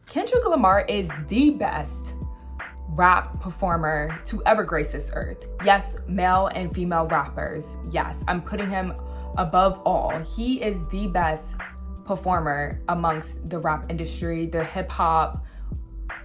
Kendrick Lamar is the best rap performer to ever grace this earth. Yes, male and female rappers. Yes, I'm putting him above all. He is the best performer amongst the rap industry, the hip hop,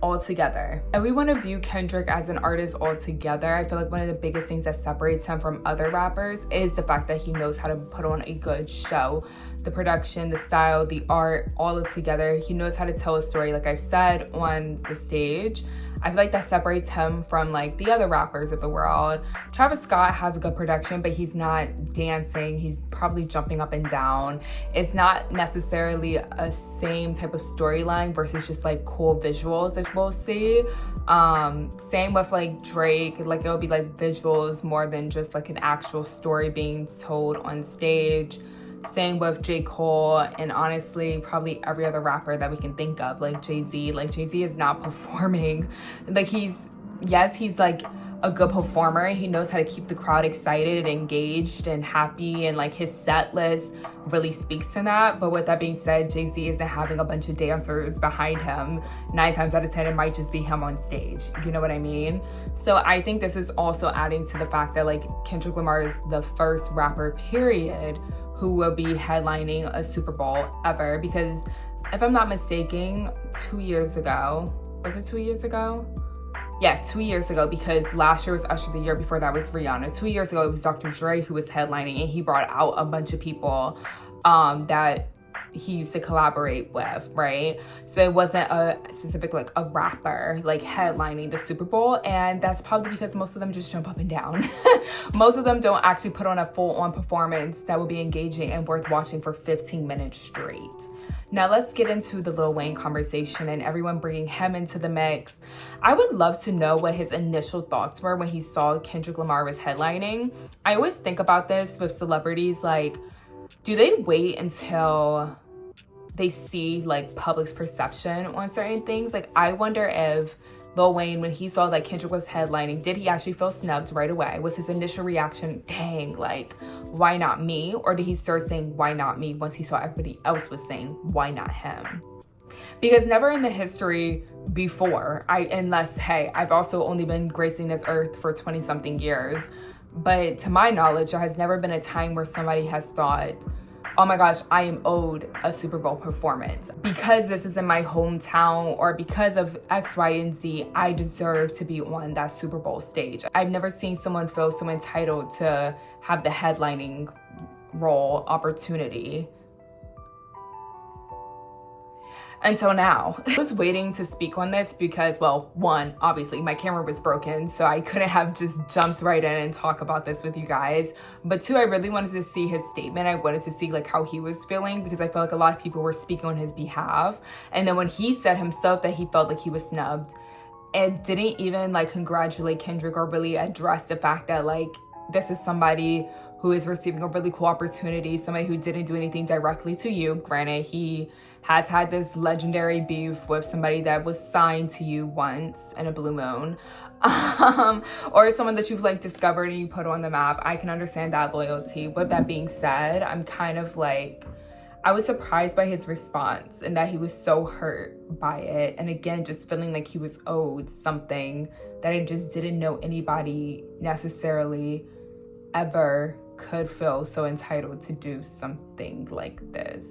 altogether. And we want to view Kendrick as an artist altogether. I feel like one of the biggest things that separates him from other rappers is the fact that he knows how to put on a good show. The production, the style, the art, all together. He knows how to tell a story, like I've said on the stage. I feel like that separates him from like the other rappers of the world. Travis Scott has a good production, but he's not dancing. He's probably jumping up and down. It's not necessarily a same type of storyline versus just like cool visuals that we'll see. Same with like Drake, like it'll be like visuals more than just like an actual story being told on stage. Same with J. Cole, and honestly, probably every other rapper that we can think of, like Jay-Z. Like Jay-Z is not performing. Like he's like a good performer. He knows how to keep the crowd excited, engaged, and happy, and like his set list really speaks to that. But with that being said, Jay-Z isn't having a bunch of dancers behind him. 9 times out of 10, it might just be him on stage. You know what I mean? So I think this is also adding to the fact that like Kendrick Lamar is the first rapper, period, who will be headlining a Super Bowl ever, because if I'm not mistaken, 2 years ago, was it 2 years ago? Yeah, 2 years ago, because last year was Usher, the year before that was Rihanna. 2 years ago, it was Dr. Dre who was headlining, and he brought out a bunch of people that he used to collaborate with, right? So it wasn't a specific, like a rapper, like headlining the Super Bowl. And that's probably because most of them just jump up and down. Most of them don't actually put on a full-on performance that will be engaging and worth watching for 15 minutes straight. Now let's get into the Lil Wayne conversation and everyone bringing him into the mix. I would love to know what his initial thoughts were when he saw Kendrick Lamar was headlining. I always think about this with celebrities, like, do they wait until they see like public's perception on certain things? Like I wonder if Lil Wayne, when he saw that Kendrick was headlining, did he actually feel snubbed right away? Was his initial reaction, dang, like, why not me? Or did he start saying, why not me, once he saw everybody else was saying, why not him? Because never in the history before, unless, hey, I've also only been gracing this earth for 20 something years, but to my knowledge, there has never been a time where somebody has thought, oh my gosh, I am owed a Super Bowl performance. Because this is in my hometown, or because of X, Y, and Z, I deserve to be on that Super Bowl stage. I've never seen someone feel so entitled to have the headlining role opportunity until now. I was waiting to speak on this because, well, one, obviously my camera was broken, so I couldn't have just jumped right in and talk about this with you guys. But two, I really wanted to see his statement. I wanted to see like how he was feeling, because I felt like a lot of people were speaking on his behalf. And then when he said himself that he felt like he was snubbed and didn't even like congratulate Kendrick or really address the fact that like this is somebody who is receiving a really cool opportunity, somebody who didn't do anything directly to you. Granted, he has had this legendary beef with somebody that was signed to you once in a blue moon, or someone that you've like discovered and you put on the map. I can understand that loyalty. With that being said, I'm kind of like, I was surprised by his response and that he was so hurt by it. And again, just feeling like he was owed something that I just didn't know anybody necessarily ever could feel so entitled to do something like this.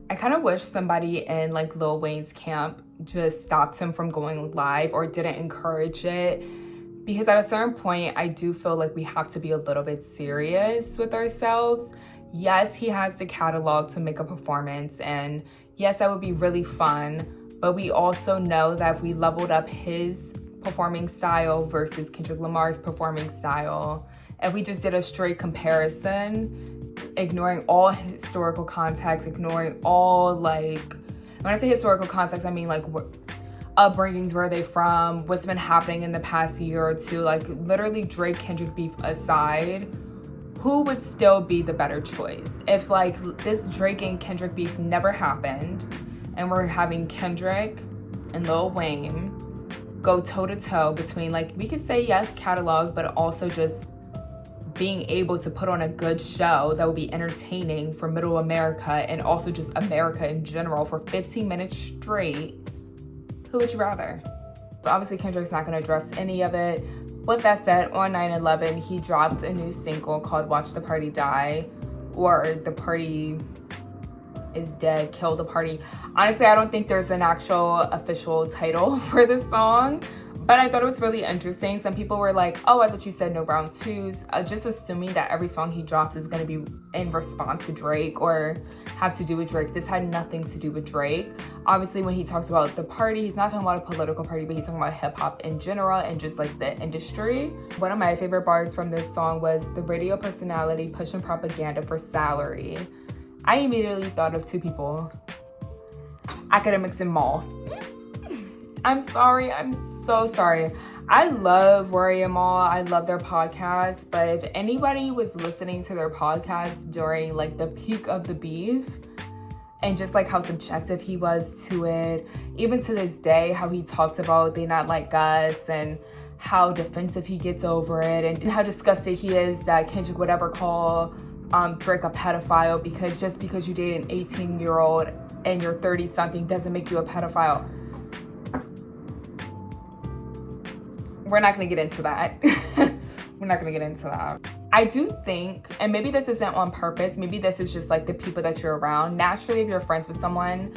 I kind of wish somebody in like Lil Wayne's camp just stopped him from going live or didn't encourage it, because at a certain point, I do feel like we have to be a little bit serious with ourselves. Yes, he has the catalog to make a performance, and yes, that would be really fun, but we also know that if we leveled up his performing style versus Kendrick Lamar's performing style, if we just did a straight comparison, ignoring all historical context, ignoring all like, when I say historical context, I mean like upbringings, where are they from, what's been happening in the past year or two, like literally Drake Kendrick beef aside, who would still be the better choice? If like this Drake and Kendrick beef never happened and we're having Kendrick and Lil Wayne go toe to toe between, like, we could say yes, catalog, but also just being able to put on a good show that will be entertaining for middle America and also just America in general for 15 minutes straight, Who would you rather? So obviously Kendrick's not gonna address any of it. With that said, on 9/11, he dropped a new single called Watch the Party Die, or The Party is Dead, Kill the Party. Honestly, I don't think there's an actual official title for this song, but I thought it was really interesting. Some people were like, oh, I thought you said no round twos, just assuming that every song he drops is gonna be in response to Drake or have to do with Drake. This had nothing to do with Drake. Obviously, when he talks about the party, he's not talking about a political party, but he's talking about hip hop in general and just like the industry. One of my favorite bars from this song was the radio personality pushing propaganda for salary. I immediately thought of two people, Academics and Mal. I'm sorry, I'm so sorry. I love Rory and Mal, I love their podcast, but if anybody was listening to their podcast during like the peak of the beef, and just like how subjective he was to it, even to this day, how he talks about they not like us and how defensive he gets over it, and how disgusted he is that Kendrick would ever call Drake a pedophile because just because you date an 18-year-old and you're 30-something doesn't make you a pedophile. We're not gonna get into that. We're not gonna get into that. I do think, and maybe this isn't on purpose, maybe this is just like the people that you're around. Naturally, if you're friends with someone,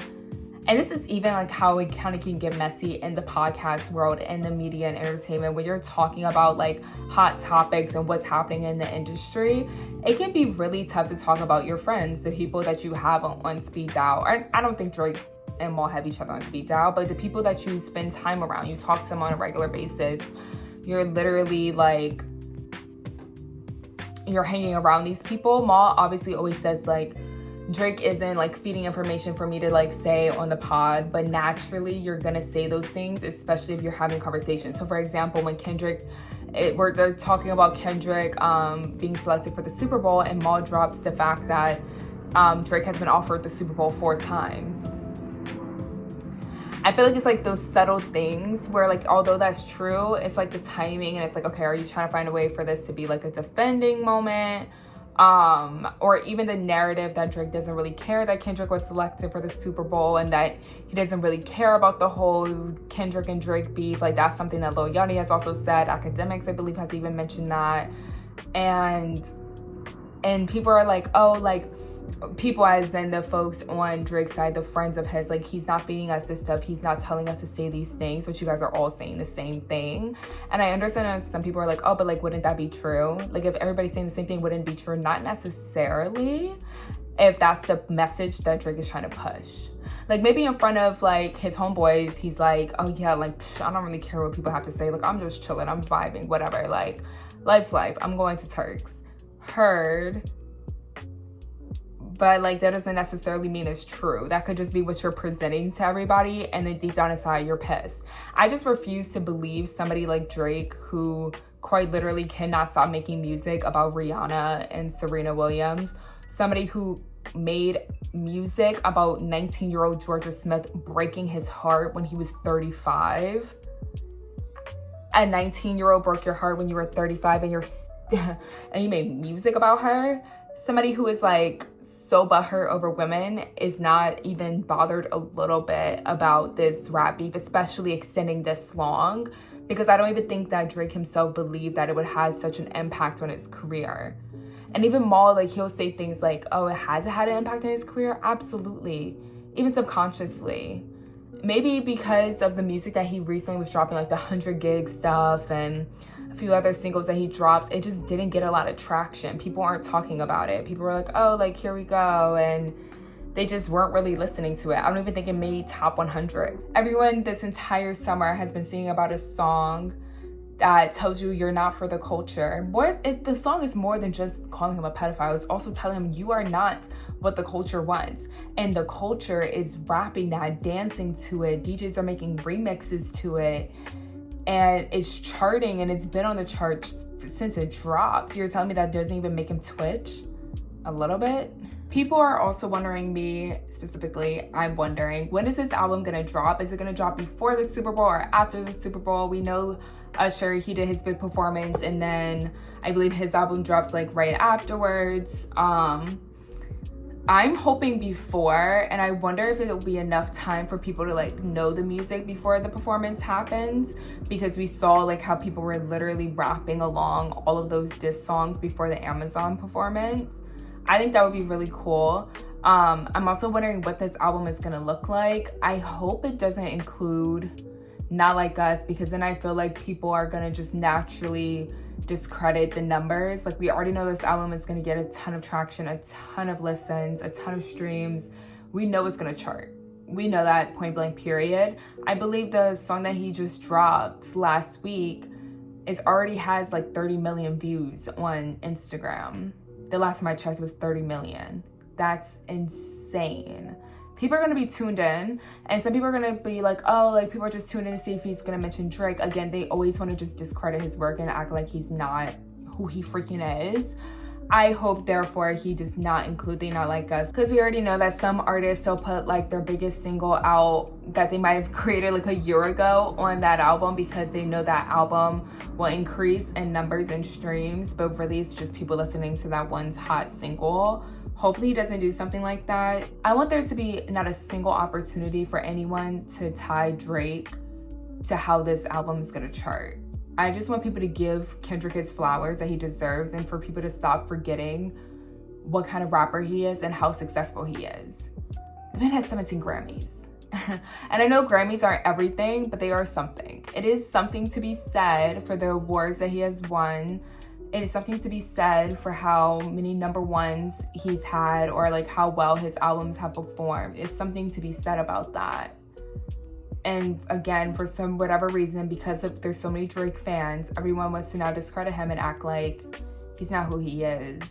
and this is even like how it kind of can get messy in the podcast world and the media and entertainment, when you're talking about like hot topics and what's happening in the industry, it can be really tough to talk about your friends, the people that you have on speed dial. I don't think Drake and Mal have each other on speed dial, but the people that you spend time around, you talk to them on a regular basis, you're literally like, you're hanging around these people. Mal obviously always says like, Drake isn't like feeding information for me to like say on the pod, but naturally you're gonna say those things, especially if you're having conversations. So for example, when they're talking about Kendrick being selected for the Super Bowl, and Mal drops the fact that Drake has been offered the Super Bowl 4 times. I feel like it's like those subtle things where like, although that's true, it's like the timing, and it's like, okay, are you trying to find a way for this to be like a defending moment? Or even the narrative that Drake doesn't really care that Kendrick was selected for the Super Bowl, and that he doesn't really care about the whole Kendrick and Drake beef. Like that's something that Lil Yachty has also said. Academics, I believe, has even mentioned that. And people are like, oh, like, people as in the folks on Drake's side, the friends of his, like he's not feeding us this stuff, he's not telling us to say these things, but you guys are all saying the same thing. And I understand that some people are like, oh, but like wouldn't that be true? Like if everybody's saying the same thing, wouldn't it be true? Not necessarily, if that's the message that Drake is trying to push. Like maybe in front of like his homeboys, he's like, oh yeah, like I don't really care what people have to say, like I'm just chilling, I'm vibing, whatever, like life's life, I'm going to Turks. Heard. But like that doesn't necessarily mean it's true. That could just be what you're presenting to everybody, and then deep down inside you're pissed. I just refuse to believe somebody like Drake, who quite literally cannot stop making music about Rihanna and Serena Williams, somebody who made music about 19-year-old Georgia Smith breaking his heart when he was 35. A 19-year-old broke your heart when you were 35 and and you made music about her. Somebody who is like so butthurt over women is not even bothered a little bit about this rap beef, especially extending this long, because I don't even think that Drake himself believed that it would have such an impact on his career. And even Mal, like he'll say things like, oh, it has had an impact on his career? Absolutely, even subconsciously. Maybe because of the music that he recently was dropping, like the 100 gig stuff and a few other singles that he dropped, it just didn't get a lot of traction. People aren't talking about it. People were like, oh, like here we go, and they just weren't really listening to it. I don't even think it made top 100. Everyone this entire summer has been singing about a song that tells you you're not for the culture. The song is more than just calling him a pedophile. It's also telling him you are not what the culture wants. And the culture is rapping that, dancing to it. DJs are making remixes to it. And it's charting, and it's been on the charts since it dropped. You're telling me that doesn't even make him twitch a little bit? People are also wondering, me specifically, I'm wondering, when is this album gonna drop? Is it gonna drop before the Super Bowl or after the Super Bowl? We know Usher, he did his big performance, and then I believe his album drops like right afterwards. I'm hoping before, and I wonder if it'll be enough time for people to like know the music before the performance happens, because we saw like how people were literally rapping along all of those diss songs before the Amazon performance. I think that would be really cool. I'm also wondering what this album is gonna look like. I hope it doesn't include Not Like Us, because then I feel like people are gonna just naturally discredit the numbers. Like, we already know this album is gonna get a ton of traction, a ton of listens, a ton of streams. We know it's gonna chart. We know that, point blank period. I believe the song that he just dropped last week already has like 30 million views on Instagram. The last time I checked was 30 million. That's insane. People are gonna be tuned in, and some people are gonna be like, oh, like people are just tuned in to see if he's gonna mention Drake. Again, they always wanna just discredit his work and act like he's not who he freaking is. I hope, therefore, he does not include the Not Like Us, because we already know that some artists still put like their biggest single out that they might have created like a year ago on that album, because they know that album will increase in numbers and streams, but really it's just people listening to that one hot single. Hopefully he doesn't do something like that. I want there to be not a single opportunity for anyone to tie Drake to how this album is gonna chart. I just want people to give Kendrick his flowers that he deserves, and for people to stop forgetting what kind of rapper he is and how successful he is. The man has 17 Grammys. And I know Grammys aren't everything, but they are something. It is something to be said for the awards that he has won. It is something to be said for how many number ones he's had, or like how well his albums have performed. It's something to be said about that. And again, for some whatever reason, because there's so many Drake fans, everyone wants to now discredit him and act like he's not who he is.